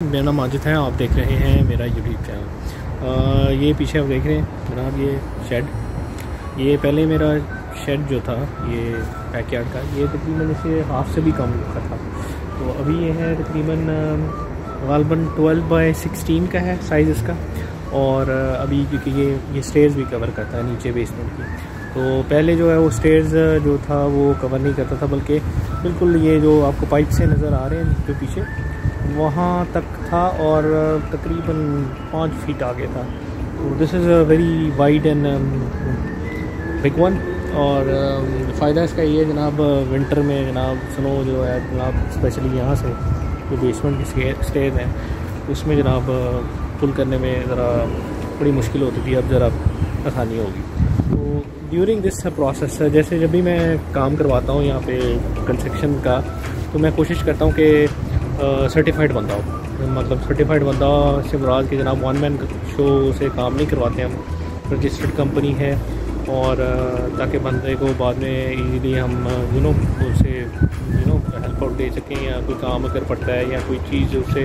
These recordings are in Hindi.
मेरा नाम माजिद है। आप देख रहे हैं मेरा यूट्यूब चैनल। ये पीछे आप देख रहे हैं जनाब, ये शेड, ये पहले मेरा शेड जो था ये बैकयार्ड का, ये तकरीबन इसे हाफ से भी कम का था। तो अभी ये है तकरीबन गालबन 12x16 का है साइज़ इसका। और अभी क्योंकि ये स्टेयर्स भी कवर करता है नीचे बेसमेंट की, तो पहले जो है वो स्टेयर्स जो था वो कवर नहीं करता था, बल्कि बिल्कुल ये जो आपको पाइप से नज़र आ रहे हैं जो पीछे वहाँ तक था और तकरीबन 5 फीट आगे था। तो this is a very wide and big one. और फ़ायदा इसका ये है जनाब, विंटर में जनाब स्नो जो है जनाब, स्पेशली यहाँ से जो बेसमेंट की स्टेयर हैं उसमें जनाब पुल करने में ज़रा बड़ी मुश्किल होती थी, अब ज़रा आसानी होगी। तो ड्यूरिंग दिस प्रोसेस, जैसे जब भी मैं काम करवाता हूँ यहाँ पे कंस्ट्रक्शन का, तो मैं कोशिश करता हूँ कि सर्टिफाइड बंदा हो। मतलब सर्टिफाइड बंदा से मुराद कि जनाब वन मैन शो से काम नहीं करवाते हम, रजिस्टर्ड कंपनी है, और ताकि बंदे को बाद में इजीली हम उससे हेल्प आउट दे सकें, या कोई काम अगर पड़ता है या कोई चीज़ उससे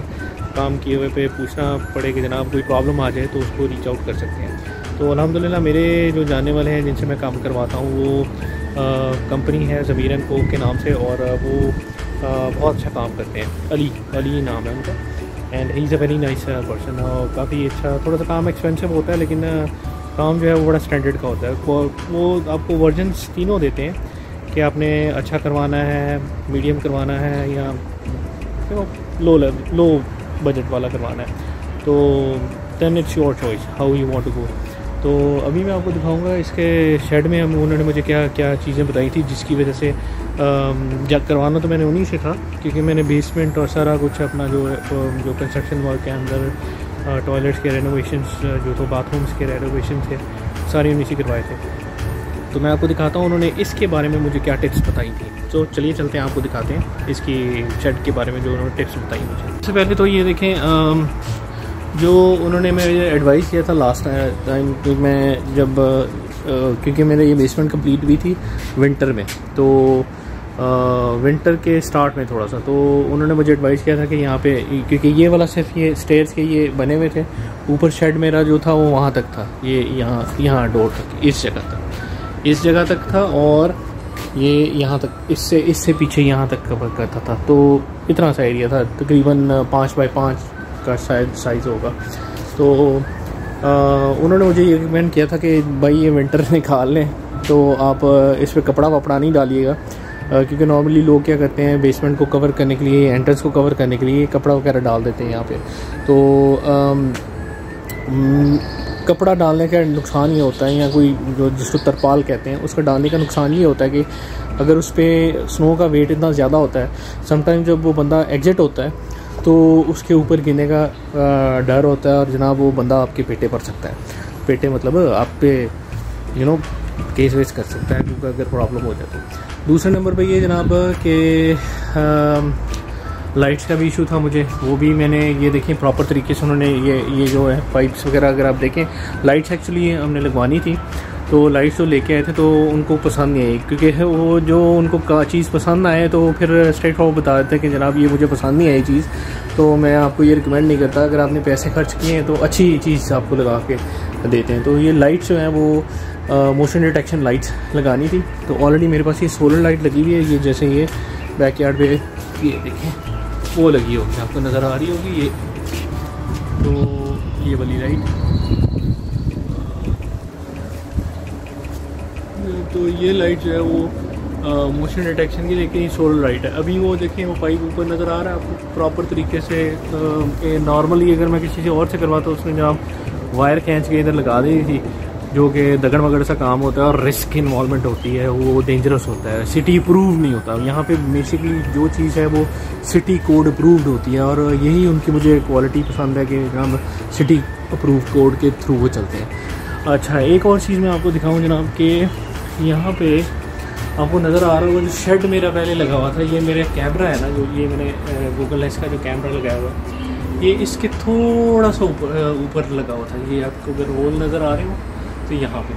काम किए हुए पे पूछना पड़े कि जनाब कोई प्रॉब्लम आ जाए तो उसको रीच आउट कर सकते हैं। तो अल्हम्दुलिल्लाह मेरे जो जानने वाले हैं जिनसे मैं काम करवाता हूँ वो कंपनी है ज़मीर एंड को के नाम से, और वो बहुत अच्छा काम करते हैं। अली नाम है उनका, and he is a very nice person. और काफ़ी अच्छा, थोड़ा सा काम एक्सपेंसिव होता है लेकिन काम जो है वो बड़ा स्टैंडर्ड का होता है। वो आपको वर्जन्स तीनों देते हैं कि आपने अच्छा करवाना है, मीडियम करवाना है, या लो बजट वाला करवाना है। तो then it's your choice how you want to go. तो अभी मैं आपको दिखाऊंगा इसके शेड में उन्होंने मुझे क्या क्या चीज़ें बताई थी जिसकी वजह से जब करवाना तो मैंने उन्हीं से था, क्योंकि मैंने बेसमेंट और सारा कुछ अपना जो कंस्ट्रक्शन वर्क के अंदर टॉयलेट्स के रेनोवेशंस जो तो बाथरूम्स के रेनोवेशन थे सारे उन्हीं से करवाए थे। तो मैं आपको दिखाता हूँ उन्होंने इसके बारे में मुझे क्या टिप्स बताई थी। तो चलिए चलते हैं, आपको दिखाते हैं इसकी शेड के बारे में जो उन्होंने टिप्स बताई मुझे। सबसे पहले तो ये देखें, जो उन्होंने मुझे एडवाइस किया था लास्ट टाइम कि मैं जब क्योंकि मेरे ये बेसमेंट कंप्लीट हुई थी विंटर में, तो विंटर के स्टार्ट में थोड़ा सा, तो उन्होंने मुझे एडवाइस किया था कि यहाँ पे, क्योंकि ये वाला सिर्फ ये स्टेयर्स के ये बने हुए थे, ऊपर शेड मेरा जो था वो वहाँ तक था, ये यहाँ डोर तक, इस जगह तक था, और ये यहाँ तक, इससे पीछे यहाँ तक कवर करता था। तो इतना सा एरिया था, तकरीबन 5 बाई 5 का शायद साइज़ होगा। तो उन्होंने मुझे ये रिकमेंड किया था कि भाई ये विंटर निकाल लें, तो आप इस पर कपड़ा वपड़ा नहीं डालिएगा, क्योंकि नॉर्मली लोग क्या करते हैं बेसमेंट को कवर करने के लिए, एंट्रेंस को कवर करने के लिए कपड़ा वगैरह डाल देते हैं यहाँ पे। तो कपड़ा डालने का नुकसान ये होता है, या कोई जो जिसको तरपाल कहते हैं उसका डालने का नुकसान ये होता है कि अगर उस पर स्नो का वेट इतना ज़्यादा होता है, समटाइम जब वो बंदा एग्जिट होता है तो उसके ऊपर गिरने का डर होता है, और जनाब वो बंदा आपके पेटे पड़ सकता है। पेटे मतलब आप पे केस वेस कर सकता है, क्योंकि अगर प्रॉब्लम हो जाए तो। दूसरे नंबर पे ये जनाब कि लाइट्स का भी इशू था मुझे, वो भी मैंने ये देखें प्रॉपर तरीके से उन्होंने ये जो है पाइप्स वगैरह, अगर आप देखें लाइट्स एक्चुअली हमने लगवानी थी, तो लाइट्स जो लेके आए थे तो उनको पसंद नहीं आई, क्योंकि वो जो उनको चीज़ पसंद ना आए तो फिर स्ट्रेट फॉरवर्ड बता देते हैं कि जनाब ये मुझे पसंद नहीं आई चीज़, तो मैं आपको ये रिकमेंड नहीं करता। अगर आपने पैसे खर्च किए हैं तो अच्छी चीज़ आपको लगा के देते हैं। तो ये लाइट्स जो हैं वो मोशन डिटेक्शन लाइट्स लगानी थी, तो ऑलरेडी मेरे पास ये सोलर लाइट लगी हुई है। ये जैसे ये बैकयार्ड पे ये देखें वो लगी होगी, आपको नज़र आ रही होगी ये, तो ये वाली लाइट, तो ये लाइट जो है वो मोशन डिटेक्शन की, लेकिन सोलर लाइट है। अभी वो देखें वो पाइप ऊपर नज़र आ रहा है आपको प्रॉपर तरीके से। नॉर्मली अगर मैं किसी से और से करवाता उसने जब वायर खींच के इधर लगा दी थी, जो कि दगड़ मगड़ सा काम होता है और रिस्क इन्वॉल्वमेंट होती है, वो डेंजरस होता है, सिटी अप्रूव नहीं होता। यहाँ पे बेसिकली जो चीज़ है वो सिटी कोड अप्रूव्ड होती है, और यही उनकी मुझे क्वालिटी पसंद है कि हम सिटी अप्रूव कोड के थ्रू वो चलते हैं। अच्छा, एक और चीज़ मैं आपको दिखाऊँ जनाब कि यहाँ पे आपको नज़र आ रहा होगा जो शेड मेरा पहले लगा हुआ था, ये मेरा कैमरा है ना, जो ये मैंने गूगल लेंस का जो कैमरा लगाया हुआ है, ये इसके थोड़ा सा ऊपर लगा हुआ था। ये आपको अगर होल नज़र आ रहे हो तो यहाँ पे,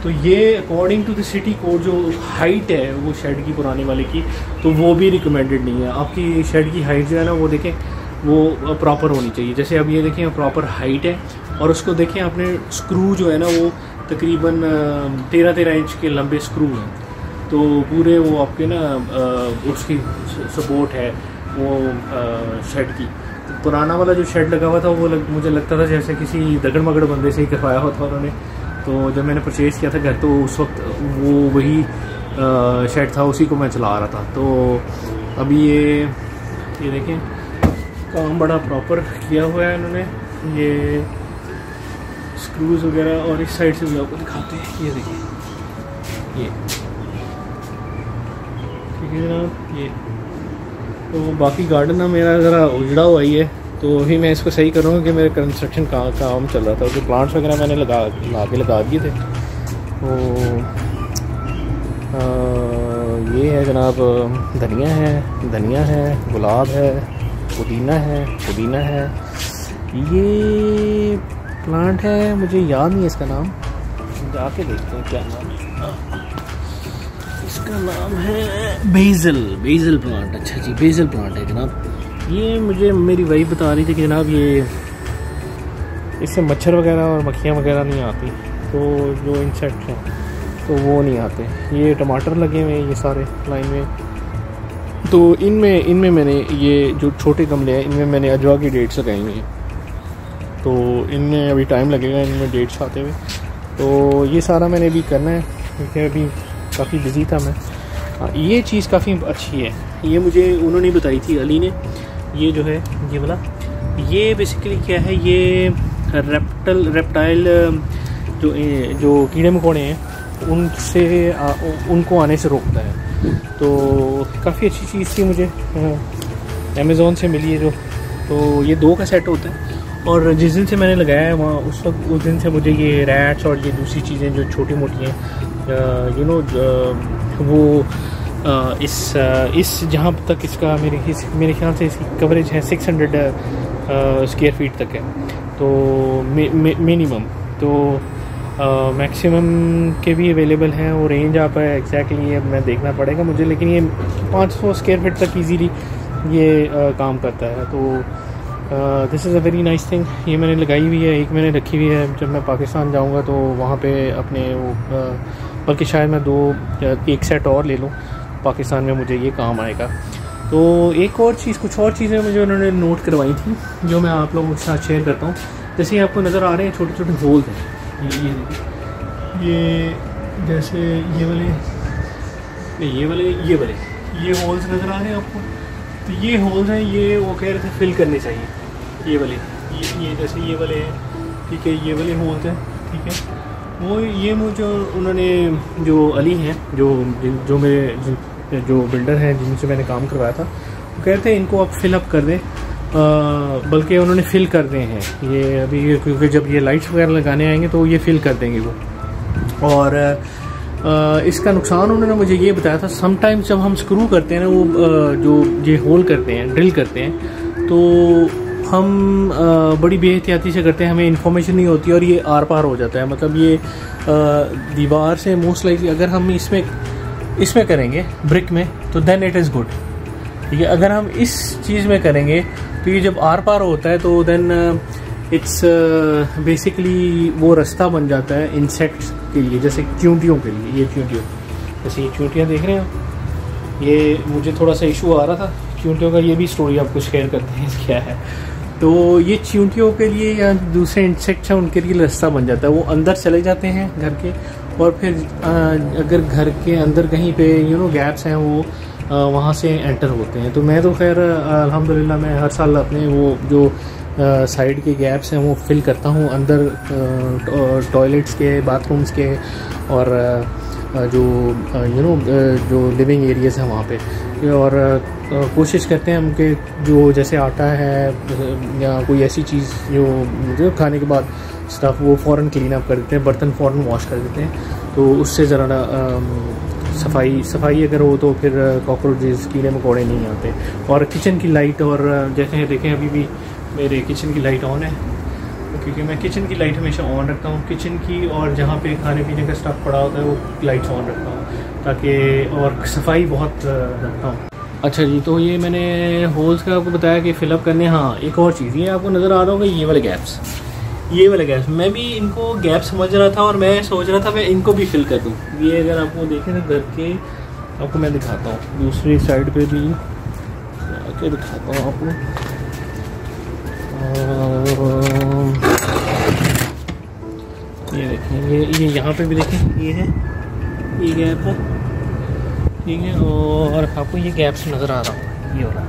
तो ये according to the city code जो हाइट है वो शेड की पुराने वाले की, तो वो भी रिकमेंडेड नहीं है। आपकी शेड की हाइट जो है ना वो देखें वो प्रॉपर होनी चाहिए। जैसे अब ये देखें प्रॉपर हाइट है, और उसको देखें आपने स्क्रू जो है ना वो तकरीबन 13-13 इंच के लंबे स्क्रू हैं, तो पूरे वो आपके ना उसकी सपोर्ट है वो शेड की। तो पुराना वाला जो शेड लगा हुआ था वो मुझे लगता था जैसे किसी दगड़ मगड़ बंदे से ही करवाया हुआ था उन्होंने। तो जब मैंने परचेज़ किया था घर, तो उस वक्त वो वही शेड था, उसी को मैं चला रहा था। तो अभी ये देखें काम बड़ा प्रॉपर किया हुआ है इन्होंने, ये स्क्रूज वगैरह। और इस साइड से भी आपको दिखाते हैं, ये देखिए ये ठीक है जनाब। ये तो बाकी गार्डन ना मेरा ज़रा उजड़ा हुआ ही है, तो अभी मैं इसको सही करूँगा कि मेरे कंस्ट्रक्शन का काम चल रहा था, तो प्लांट्स वगैरह मैंने लगा दिए थे। तो ये है जनाब, धनिया है, गुलाब है, पुदीना है। ये प्लांट है, मुझे याद नहीं है इसका नाम, जाके देखते हैं क्या नाम है। इसका नाम है बेज़ल प्लांट। अच्छा जी, बेज़ल प्लांट है जनाब। ये मुझे मेरी वाइफ बता रही थी कि जनाब ये इससे मच्छर वगैरह और मक्खियाँ वगैरह नहीं आती, तो जो इंसेक्ट हैं तो वो नहीं आते। ये टमाटर लगे हुए हैं ये सारे लाइन में, तो इनमें मैंने ये जो छोटे गमले हैं इनमें मैंने अजवा की डेट्स लगाई हुई हैं, तो इनमें अभी टाइम लगेगा इनमें डेट्स आते हुए। तो ये सारा मैंने अभी करना है क्योंकि अभी काफ़ी बिजी था मैं। ये चीज़ काफ़ी अच्छी है, ये मुझे उन्होंने बताई थी, अली ने। ये जो है ये वाला, ये बेसिकली क्या है, ये रेप्टाइल जो कीड़े मकोड़े हैं उनसे उनको आने से रोकता है। तो काफ़ी अच्छी चीज़ थी, मुझे अमेज़ोन से मिली है जो। तो ये 2 का सेट होता है, और जिस दिन से मैंने लगाया है वहाँ उस दिन से मुझे ये रैट्स और ये दूसरी चीज़ें जो छोटी मोटी हैं वो इस जहाँ तक इसका मेरे ख्याल से इसकी कवरेज है 600 स्क्वायर फीट तक है, तो मिनिमम। तो मैक्सिमम के भी अवेलेबल हैं, वो रेंज आप एग्जैक्टली अब मैं देखना पड़ेगा मुझे, लेकिन ये 500 स्क्वायर फीट तक इजीली ये काम करता है। तो this is a very nice thing. ये मैंने लगाई हुई है, एक मैंने रखी हुई है, जब मैं पाकिस्तान जाऊंगा तो वहाँ पे अपने वो बल्कि शायद मैं 1 सेट और ले लूँ, पाकिस्तान में मुझे ये काम आएगा। तो एक और चीज़, कुछ और चीज़ें मुझे उन्होंने नोट करवाई थी जो मैं आप लोगों के साथ शेयर करता हूँ। जैसे आपको नज़र आ रहे हैं छोटे छोटे होल्स हैं, ये जैसे ये होल्स नज़र आ रहे हैं आपको, तो ये होल्स हैं, ये वो कह रहे थे फिल करने चाहिए। ये वाले ये जैसे ये वाले हैं, ठीक है, ये वाले होल्स हैं, ठीक है। वो ये मुझे उन्होंने जो अली हैं जो मेरे जो बिल्डर हैं जिनसे मैंने काम करवाया था, वो कहते हैं इनको आप फिल अप कर दें, बल्कि उन्होंने फिल कर दें हैं ये अभी, क्योंकि जब ये लाइट्स वगैरह लगाने आएंगे तो ये फिल कर देंगे वो। और इसका नुकसान उन्होंने मुझे ये बताया था, समटाइम्स जब हम स्क्रू करते हैं ना, वो जो ये होल करते हैं, ड्रिल करते हैं, तो हम बड़ी बेहतियाती से करते हैं, हमें इन्फॉर्मेशन नहीं होती और ये आर पार हो जाता है। मतलब ये दीवार से मोस्ट लाइकली अगर हम इसमें करेंगे ब्रिक में तो देन इट इज़ गुड, ठीक है। अगर हम इस चीज़ में करेंगे तो ये जब आर पार होता है तो देन इट्स बेसिकली वो रास्ता बन जाता है इंसेक्ट्स के लिए, जैसे चींटियों के लिए। ये चींटियों, जैसे ये चींटियाँ देख रहे हैं, ये मुझे थोड़ा सा इशू आ रहा था चींटियों का, ये भी स्टोरी आपको शेयर करते हैं क्या है। तो ये चींटियों के लिए या दूसरे इंसेक्ट्स हैं उनके लिए रास्ता बन जाता है, वो अंदर चले जाते हैं घर के, और फिर अगर घर के अंदर कहीं पे गैप्स हैं वो वहाँ से एंटर होते हैं। तो मैं तो खैर अल्हम्दुलिल्लाह मैं हर साल अपने वो जो साइड के गैप्स हैं वो फिल करता हूँ, अंदर टॉयलेट्स के, बाथरूम्स के, और जो लिविंग एरियाज हैं वहाँ पे। और कोशिश करते हैं हम कि जो जैसे आटा है या कोई ऐसी चीज़ जो खाने के बाद स्टफ़ वो फ़ौरन क्लीन अप कर देते हैं, बर्तन फ़ौरन वॉश कर देते हैं, तो उससे ज़रा सफाई अगर हो तो फिर कॉकरोचेस, कीड़े मकोड़े नहीं आते। और किचन की लाइट, और जैसे देखें अभी भी मेरे किचन की लाइट ऑन है, क्योंकि मैं किचन की लाइट हमेशा ऑन रखता हूँ, किचन की, और जहाँ पे खाने पीने का स्टफ़ पड़ा होता है वो लाइट्स ऑन रखता हूँ ताकि, और सफाई बहुत रखता हूँ अच्छा जी, तो ये मैंने होल्स का आपको बताया कि फिलअप करने। हाँ, एक और चीज़, ये आपको नज़र आ रहा होगा ये वाले गैप्स, ये वाले गैप्स मैं भी इनको गैप समझ रहा था और मैं सोच रहा था मैं इनको भी फिल कर दूँ। ये अगर आपको देखें तो घर के, आपको मैं दिखाता हूँ दूसरी साइड पे भी आके दिखाता हूँ आपको। ये देखें, ये यहाँ पे भी देखें, ये है, ये गैप है, ठीक है। और आपको ये गैप्स नज़र आ रहा होगा, ये हो रहा,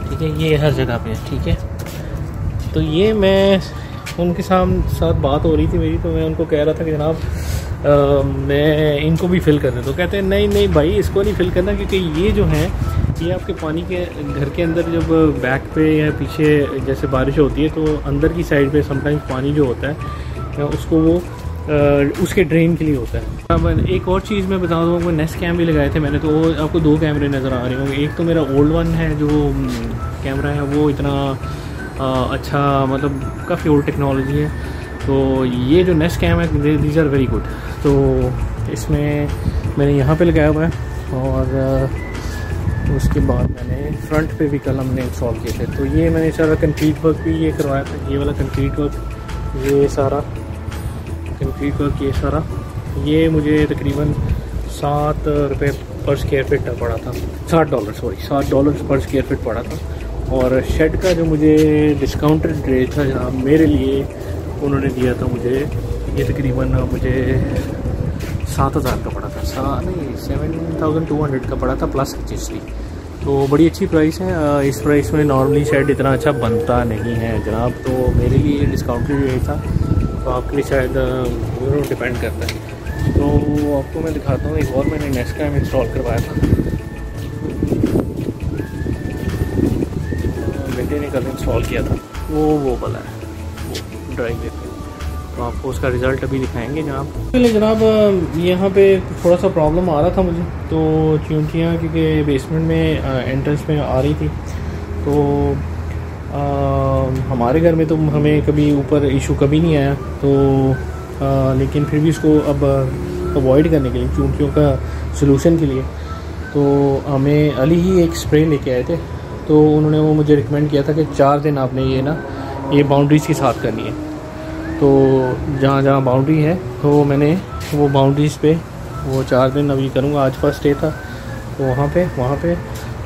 ठीक है, ये हर जगह पे है, ठीक है। तो ये मैं उनके साथ बात हो रही थी मेरी, तो मैं उनको कह रहा था कि जनाब मैं इनको भी फिल कर दूँ। तो कहते हैं नहीं नहीं भाई, इसको नहीं फिल करना, क्योंकि ये जो है ये आपके पानी के घर के अंदर जब बैक पे या पीछे जैसे बारिश होती है तो अंदर की साइड पे समटाइम्स पानी जो होता है उसको वो उसके ड्रेन के लिए होता है। अब एक और चीज़ मैं बता दूँ, वो नेस्ट कैम भी लगाए थे मैंने, तो वो आपको 2 कैमरे नज़र आ रहे होंगे। एक तो मेरा ओल्ड वन है जो कैमरा है, वो इतना अच्छा, मतलब काफ़ी ओल्ड टेक्नोलॉजी है। तो ये जो नेस्ट कैम है, दीज आर वेरी गुड। तो इसमें मैंने यहाँ पे लगाया हुआ है और उसके बाद मैंने फ्रंट पे भी कल हमने इंस्टॉल किए थे। तो ये मैंने सारा कंक्रीट वर्क भी ये करवाया था, ये वाला कंक्रीट वर्क, ये सारा कंक्रीट वर्क, ये सारा, ये मुझे तकरीबन $7 पर स्क्वायर फीट पड़ा था, $7 पर स्क्वायर फीट पड़ा था। और शेड का जो मुझे डिस्काउंटेड रेट था जहाँ मेरे लिए उन्होंने दिया था मुझे, ये तकरीबन मुझे 7,000 का पड़ा था, 7,200 का पड़ा था प्लस GST। तो बड़ी अच्छी प्राइस है। इस प्राइस में नॉर्मली शेड इतना अच्छा बनता नहीं है जनाब, तो मेरे लिए डिस्काउंटेड रेट था, तो आपके लिए शायद डिपेंड करता है। तो आपको मैं दिखाता हूँ, एक और मैंने नेस्ट कैम इंस्टॉल करवाया था, बेटे ने कल इंस्टॉल किया था, वो वाला है, वो ड्राइव पे। तो आपको उसका रिज़ल्ट अभी दिखाएंगे जनाब। पहले जनाब यहाँ पे थोड़ा सा प्रॉब्लम आ रहा था मुझे, तो चूंटियाँ क्योंकि बेसमेंट में एंट्रेंस में आ रही थी, तो हमारे घर में तो हमें कभी ऊपर इशू कभी नहीं आया, तो लेकिन फिर भी इसको अब अवॉइड करने के लिए, चूंटियों का सलूशन के लिए, तो हमें अली ही एक स्प्रे लेके आए थे। तो उन्होंने वो मुझे रिकमेंड किया था कि 4 दिन आपने ये बाउंड्रीज़ के साथ करनी है। तो जहाँ जहाँ बाउंड्री है तो मैंने वो बाउंड्रीज़ पे वो 4 दिन अभी करूँगा। आज फर्स्ट डे था, तो वहाँ पे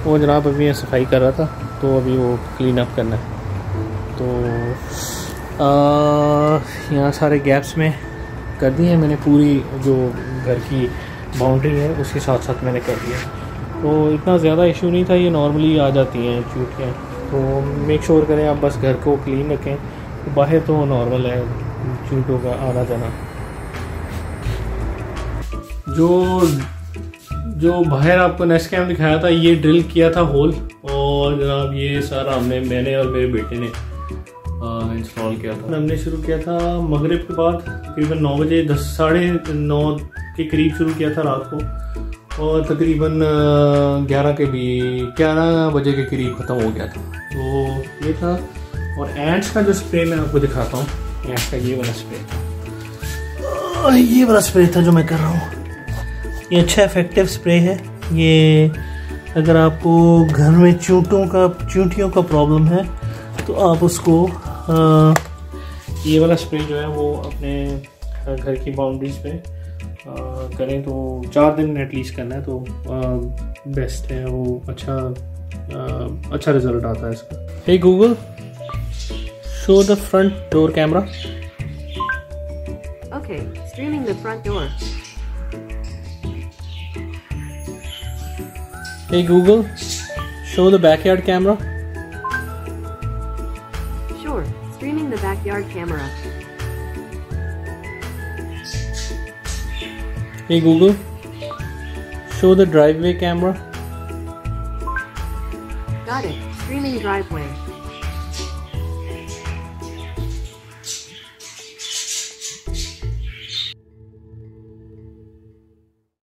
वो जनाब अभी मैं सफाई कर रहा था, तो अभी वो क्लीन अप करना है। तो यहाँ सारे गैप्स में कर दी है मैंने, पूरी जो घर की बाउंड्री है उसके साथ साथ मैंने कर दिया। तो इतना ज़्यादा इशू नहीं था, ये नॉर्मली आ जाती हैं चूटियाँ। तो मेक श्योर करें आप बस घर को क्लीन रखें, तो बाहर तो नॉर्मल है चूटों का आना जाना। जो बाहर आपको नेस्ट कैम दिखाया था, ये ड्रिल किया था होल, और जनाब ये सारा मैंने और मेरे बेटे ने इंस्टॉल किया था। हमने शुरू किया था मगरिब के बाद, तकरीबन 9 बजे, 10-9:30 के करीब शुरू किया था रात को, और तकरीबन 11 बजे के करीब ख़त्म हो गया था। तो ये था। और एंट्स का जो स्प्रे मैं आपको दिखाता हूँ, एंट्स का ये वाला स्प्रे था, ये वाला स्प्रे था जो मैं कर रहा हूँ। ये अच्छा इफेक्टिव स्प्रे है। ये अगर आपको घर में चूंटियों का प्रॉब्लम है तो आप उसको ये वाला स्प्रे जो है वो अपने घर की बाउंड्रीज पे करें, तो 4 दिन एटलीस्ट करना है, तो बेस्ट है वो। अच्छा रिजल्ट आता है इसका। Hey Google, show the front door camera. Okay, streaming the front door. Hey Google, show the backyard camera. Sure, streaming the backyard camera. Hey Google, show the driveway camera. Got it, streaming driveway.